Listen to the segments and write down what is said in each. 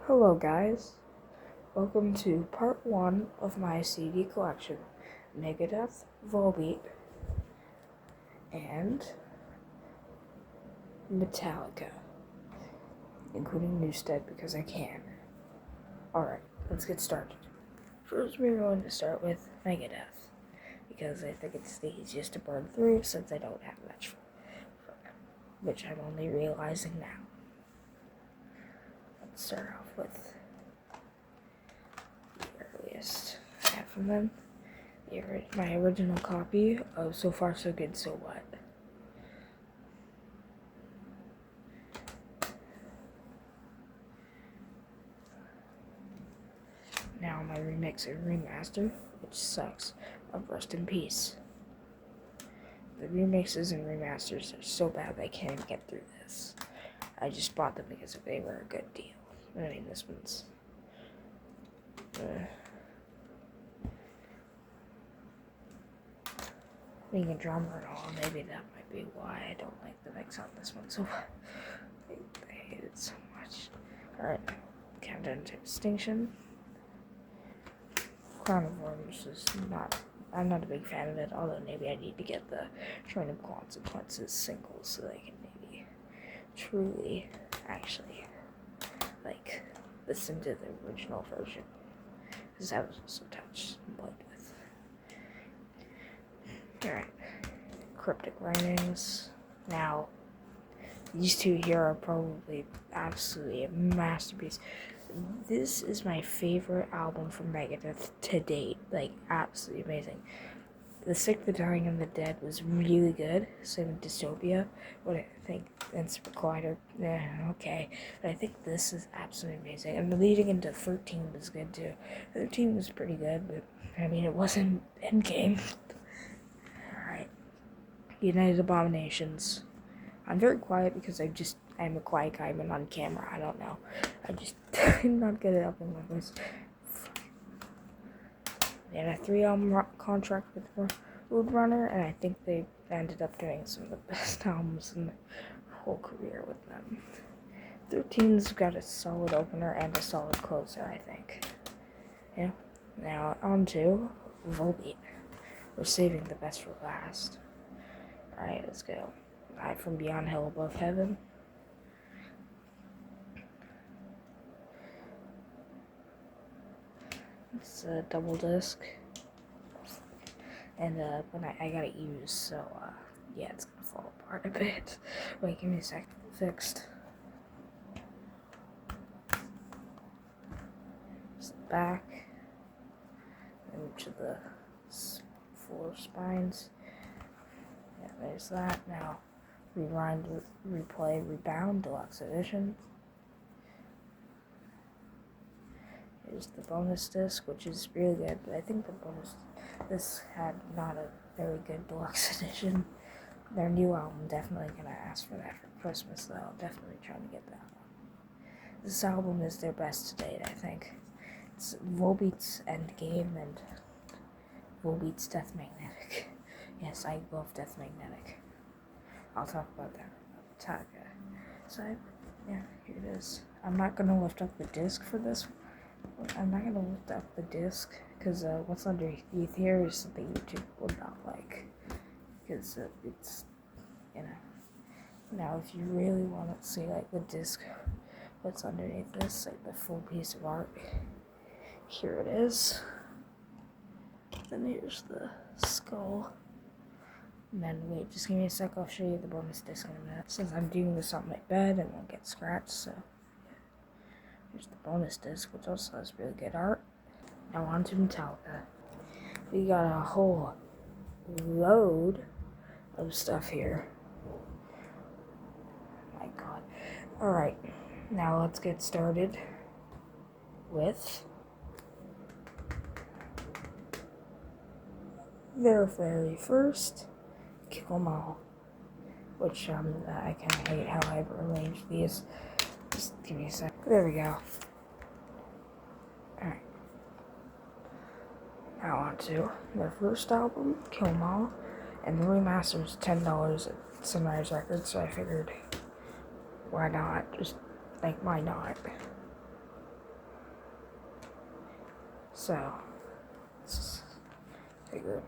Hello guys, welcome to part 1 of my CD collection, Megadeth, Volbeat, and Metallica, including Newstead because I can. Alright, let's get started. First we're going to start with Megadeth, because I think it's the easiest to burn through since I don't have much for them, which I'm only realizing now. Let's start off with the earliest I have from them. My original copy of So Far So Good So What. Now my remix and remaster, which sucks, of Rest in Peace. The remixes and remasters are so bad that I can't even get through this. I just bought them because they were a good deal. I mean, this one's being a drummer and all, maybe that might be why I don't like the mix on this one so much. I hate it so much. Alright, Countdown to Extinction. Crown of Worms is I'm not a big fan of it, although maybe I need to get the Train of Consequences single so that I can maybe truly, actually, listen to the original version. Because I was also touched and played with. Alright, Cryptic Writings. Now, these two here are probably absolutely a masterpiece. This is my favorite album from Megadeth to date. Absolutely amazing. The Sick, the Dying, and the Dead was really good. Same with Dystopia. What I think, Instant Collider, okay. But I think this is absolutely amazing. And the leading into 13 was good too. 13 was pretty good, but I mean, it wasn't Endgame. Alright. United Abominations. I'm very quiet because I'm a quiet guy when on camera. I don't know. I'm not good at upping my voice. They had a 3-album contract with Roadrunner, and I think they ended up doing some of the best albums in their whole career with them. 13's got a solid opener and a solid closer, I think. Yeah. Now, on to Volbeat. We're saving the best for last. Alright, let's go. Live from Beyond Hell Above Heaven. It's a double disc. And when I got it used, so yeah, it's gonna fall apart a bit. Wait, give me a sec. Fixed. It's the back. And each of the 4 spines. Yeah, there's that. Now, Rewind, Replay, Rebound, Deluxe Edition. Here's the bonus disc, which is really good, but I think this had not a very good deluxe edition. Their new album, definitely gonna ask for that for Christmas, though. I'll definitely try to get that one. This album is their best to date, I think. It's Volbeat's Endgame and Volbeat's Death Magnetic. Yes, I love Death Magnetic. I'll talk about that Metallica side. Yeah, here it is. I'm not gonna lift up the disc for this one. I'm not gonna lift up the disc because what's underneath here is something YouTube would not like, because it's, Now, if you really want to see the disc, what's underneath this, the full piece of art, here it is. Then here's the skull. And then wait, just give me a sec. I'll show you the bonus disc in a minute. Since I'm doing this on my bed, it won't get scratched. So. Here's the bonus disc, which also has really good art. Now on to Metallica. We got a whole load of stuff here. Oh my god. Alright, now let's get started with their very first Kill 'Em All, which I kind of hate how I've arranged these. Just give me a sec. There we go. Alright. Now on to their first album, Kill 'Em All, and the remaster is $10 at Sunrise Records, so I figured, why not? Why not? So, it's figure.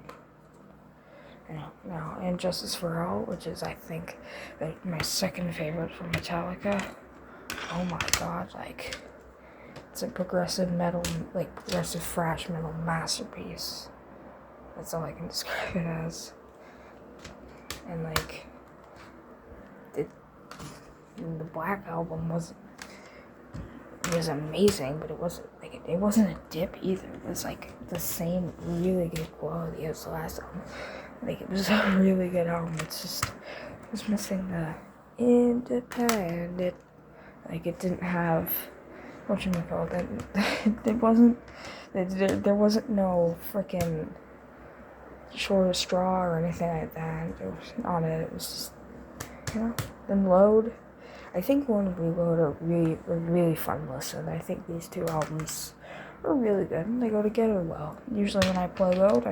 Now, and Justice for All, which is, I think, like, my second favorite from Metallica. Oh my god, like, it's a progressive metal, like, progressive thrash metal masterpiece. That's all I can describe it as. And, like, the Black Album was amazing, but it wasn't a dip either. It was, like, the same really good quality as the last album. Like, it was a really good album. It's just, it was missing the independent. Like, it didn't have, whatchamacallit, there wasn't no freaking short of straw or anything like that. It was on it. It was just, then Load. I think Load and Reload are really fun to listen. I think these two albums are really good and they go together well. Usually when I play Load,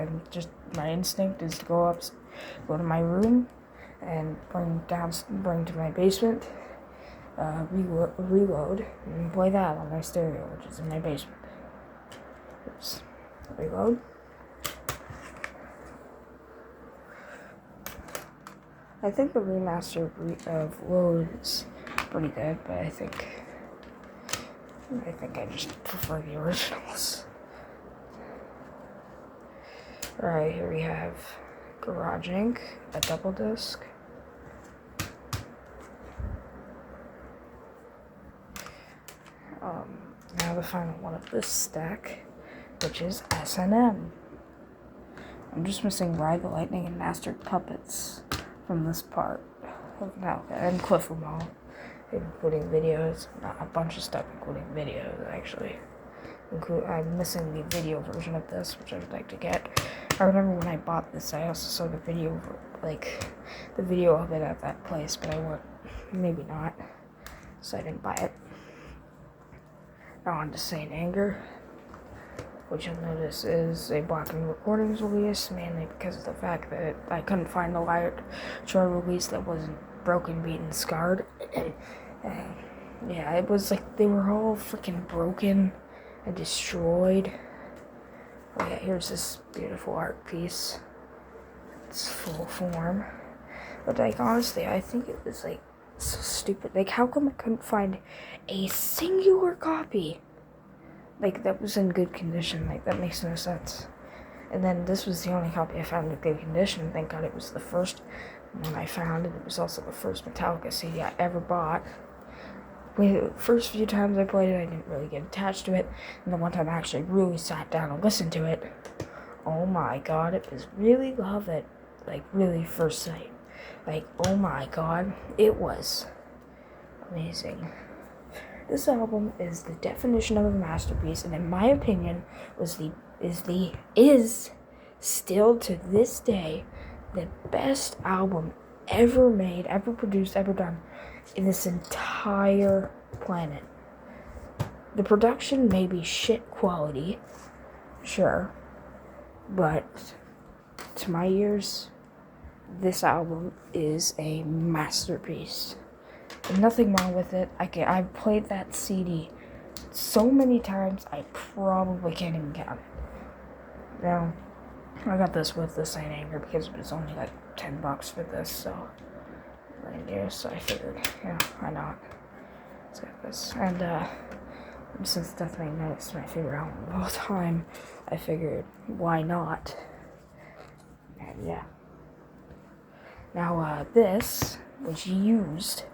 my instinct is to go to my room and bring to my basement, Reload, and play that on my stereo, which is in my basement. Oops. Reload. I think the remaster of Load is pretty good, but I think I just prefer the originals. Alright, here we have Garage Inc., a double disc. Now the final one of this stack, which is S&M. I'm just missing Ride the Lightning and Mastered Puppets from this part of Metallica, and Cliff Ramal, including videos, not a bunch of stuff, including videos, actually. I'm missing the video version of this, which I would like to get. I remember when I bought this, I also saw the video of it at that place, but maybe not, so I didn't buy it. Now on to Saint Anger, which you'll notice is a Blackened Recordings release, mainly because of the fact that I couldn't find a live show release that wasn't broken, beaten, scarred. Yeah, it was like they were all freaking broken and destroyed. Oh yeah, here's this beautiful art piece. It's full form. But like, honestly, I think it was like so stupid. Like, how come I couldn't find a singular copy like that was in good condition? Like, that makes no sense. And then this was the only copy I found in good condition. Thank God it was the first one I found, and it was also the first Metallica CD I ever bought. The first few times I played it, I didn't really get attached to it, and the one time I actually really sat down and listened to it, oh my god, it was really love it. Like, really first sight. Like, oh my god, it was amazing. This album is the definition of a masterpiece, and in my opinion, is still to this day the best album ever made, ever produced, ever done in this entire planet. The production may be shit quality, sure, but to my ears, this album is a masterpiece. There's nothing wrong with it. I've played that CD so many times, I probably can't even count it. Now, I got this with the Saint Anger because it was only like $10 for this, so I figured, why not? Let's get this. And since Death Magnetic is my favorite album of all time, I figured, why not? And yeah. Now, this was used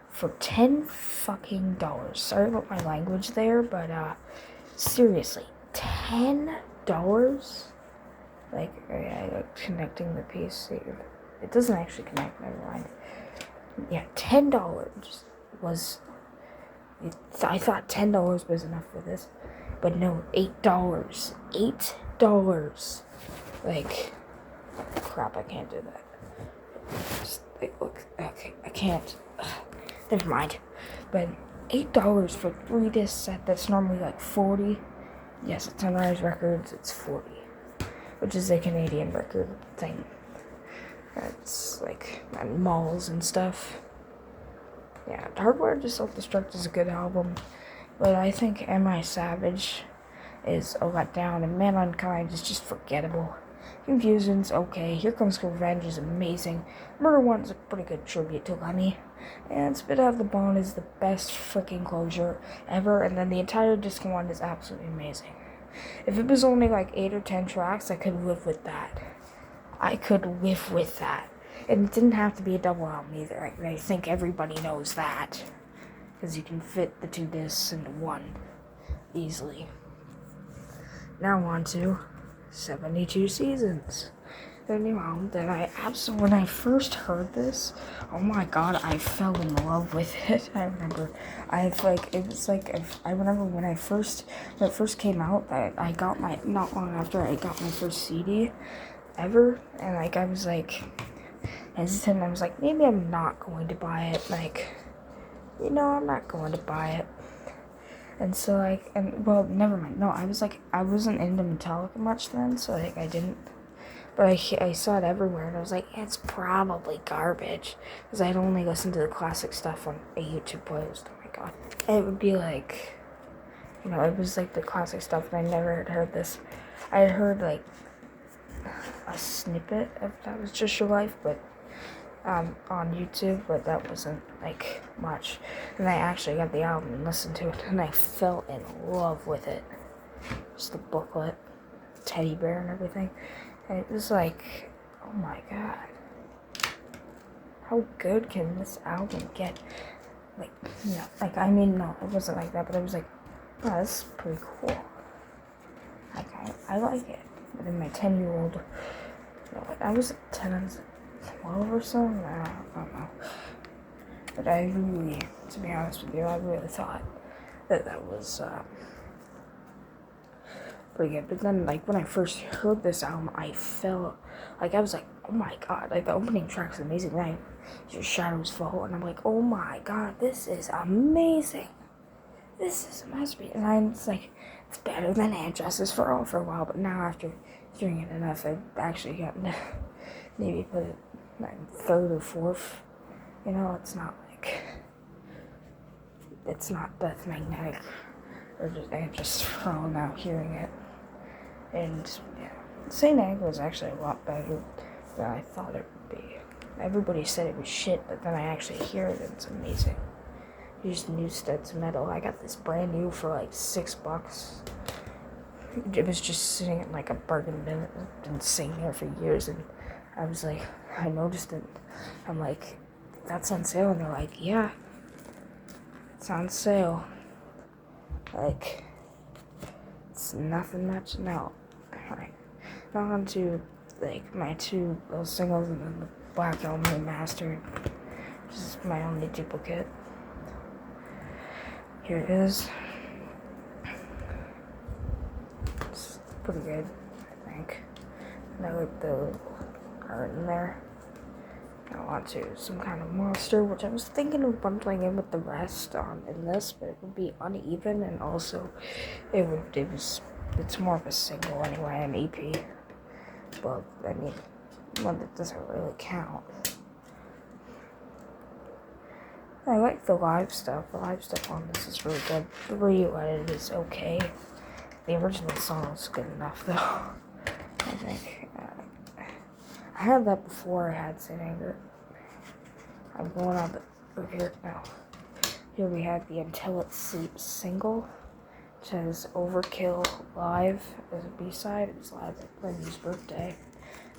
for $10 fucking dollars. Sorry about my language there, but seriously, $10? Like, connecting the piece. It doesn't actually connect, never mind. Yeah, $10 was. I thought $10 was enough for this, but no, $8. $8. Like, crap, I can't do that. Just, like, look, okay, I can't. Never mind. But $8 for 3-disc set that's normally like $40. Yes, it's on Rise Records, it's $40. Which is a Canadian record thing. It's like at malls and stuff. Yeah, Hardware to Self-Destruct is a good album. But I think Am I Savage is a letdown, and Mankind is just forgettable. Confusion's okay. Here Comes Revenge is amazing. Murder One's a pretty good tribute to Lemmy. And Spit Out of the Bone is the best freaking closure ever. And then the entire disc one is absolutely amazing. If it was only like 8 or 10 tracks, I could live with that. I could live with that. And it didn't have to be a double album either. I think everybody knows that. Because you can fit the 2 discs into one easily. Now on to 72 Seasons. The new album that when I first heard this, oh my god, I fell in love with it. I remember, I remember when it first came out, that I got not long after I got my first CD ever, and like, I was like, hesitant, I was like, maybe I'm not going to buy it, I'm not going to buy it. And so, never mind. No, I wasn't into Metallica much then, so, I didn't. But I saw it everywhere, and I was like, it's probably garbage. Because I'd only listen to the classic stuff on a YouTube playlist. Oh my god. It would be like, it was like the classic stuff, and I never had heard this. I had heard, a snippet of That Was Just Your Life, but on YouTube, but that wasn't much. And I actually got the album and listened to it, and I fell in love with it. Just the booklet, teddy bear, and everything. And it was like, oh my god, how good can this album get? No, it wasn't like that, but I was like, oh, this is pretty cool. I like it. But in my 10-year-old, I was 10, I was 12 or so, I don't know. But I really, to be honest with you, I really thought that was pretty good. But then, when I first heard this album, I felt, I was like, oh my god, the opening track's amazing. Your Shadows Fall, and I'm like, oh my god, this is amazing. This is a masterpiece. And I'm just like, it's better than And Justice for All for a while, but now after hearing it enough, I've actually gotten to maybe put it third or fourth. It's not it's not Death Magnetic or just thrown out hearing it. And yeah, Saint Anger was actually a lot better than I thought it would be. Everybody said it was shit, but then I actually hear it and it's amazing. Here's Newstead's Metal. I got this brand new for $6. It was just sitting in a bargain bin. It's been sitting there for years, and I was like, I noticed it. I'm like, that's on sale, and they're like, yeah, it's on sale. It's nothing much now. Alright, now on to my 2 little singles, and then the Black Album Remastered, which is my only duplicate. Here it is. It's pretty good, I think. And I like the art in there. Now on to Some Kind of Monster, which I was thinking of bundling in with the rest in this, but it would be uneven, and also it's more of a single anyway, an EP. But one that doesn't really count. I like the live stuff. The live stuff on this is really good. The re-edit is okay. The original song is good enough, though. I think. I had that before I had Saint Anger. I'm going on over here now. Here we have the Until It Sleeps single, which has Overkill live as a B-side. It was live at Lenny's birthday.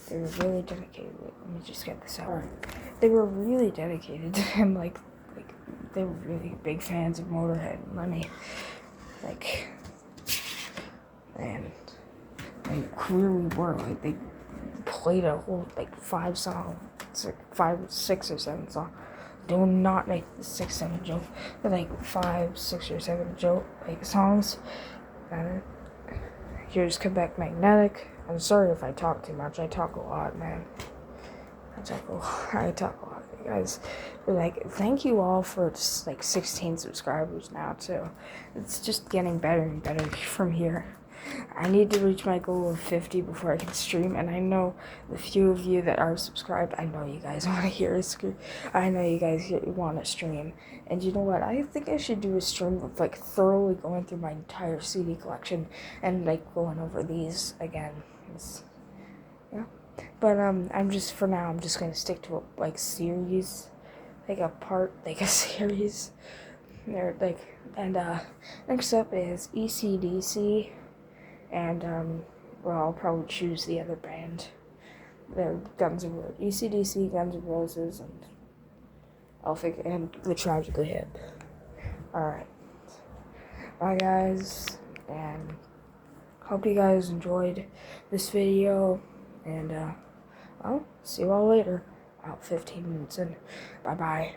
They were really dedicated. Let me just get this out. They were really dedicated to him. They were really big fans of Motorhead and Lemmy. And they clearly were. They played a whole 5 songs, 5, 6 or 7 songs. They will not make the 6, 7 joke. They're 5, 6 or 7 joke songs. And here's Come Back Magnetic. I'm sorry if I talk too much. I talk a lot, man. I talk a lot, you guys. But thank you all for just 16 subscribers now too. It's just getting better and better from here. I need to reach my goal of 50 before I can stream, and I know the few of you that are subscribed, I know you guys want to hear a stream. I know you guys want to stream. And you know what? I think I should do a stream of like thoroughly going through my entire CD collection and like going over these again. Yeah. But I'm just for now I'm just gonna stick to a like series, like a series. They're like next up is ECDC, and well, I'll probably choose the other band. They're ECDC, Guns N' Roses, and the Tragically Hip. Alright. Bye guys, and hope you guys enjoyed this video, and I'll see you all later. About 15 minutes in. Bye bye.